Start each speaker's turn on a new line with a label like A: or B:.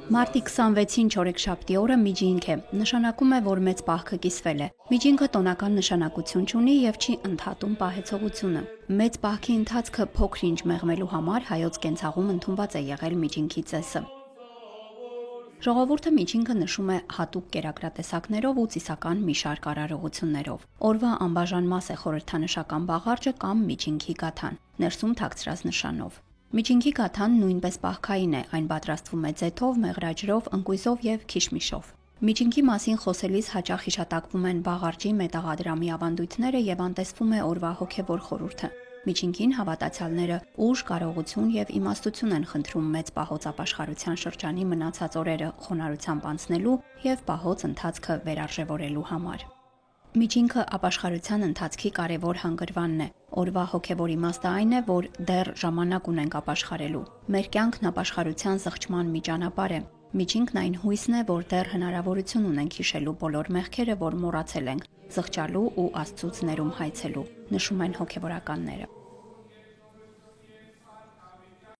A: Մարտի 26-ին չորեքշաբթի օրը միջինք է, նշանակում է, որ մեծ պահքը կիսվել է։ Միջինքը տոնական նշանակություն չունի եւ չի ընդհատում պահեցողությունը։ Մեծ պահքի ընթացքը փոքր-ինչ մեղմելու համար հայոց կենցաղում ընդունված է եղել միջինքի ծեսը։ Ժողովուրդը միջինքը նշում է հատուկ կերակրատեսակներով ու ծիսական մի շարք արարողություններով։ Օրվա անբաժան մաս է խորհրդանշական բաղարջը կամ միջինքի գաթան, ներսում թաքցրած նշանով։ Միջինքի գաթան նույնպես պահքային է, այն պատրաստվում է ձեթով, մեղրաջրով, ընկույզով եւ քիշմիշով։ Միջինքի մասին խոսելիս հաճախ հիշատակվում են բաղարջի մետաղադրամի ավանդույթները եւ անտեսվում է օրվա հոգեվոր խորհուրդը։ Միջինքին հավատացյալները ուժ, կարողություն եւ իմաստություն են խնդրում մեծ պահոց ապաշխարության շրջանի մնացած օրերը խոնարհությամբ անցնելու եւ պահոց ընթացքը վերարժևորելու համար։ Միջինքը ապաշխարության ընթացքի կարևոր հանգրվանն է։ Օրվա հոգևոր իմաստը այն է, որ դեռ ժամանակ ունենք ապաշխարելու։ Մեր կյանքն ապաշխարության զղջման մի ճանապարհ է։ Միջինքն այն հույսն է, որ դեռ հնարավորություն ունենք հիշելու բոլոր մեղքերը, որ մոռացել ենք, զղջալու ու Աստծուց ներում հայցելու, նշում են հոգևորականները։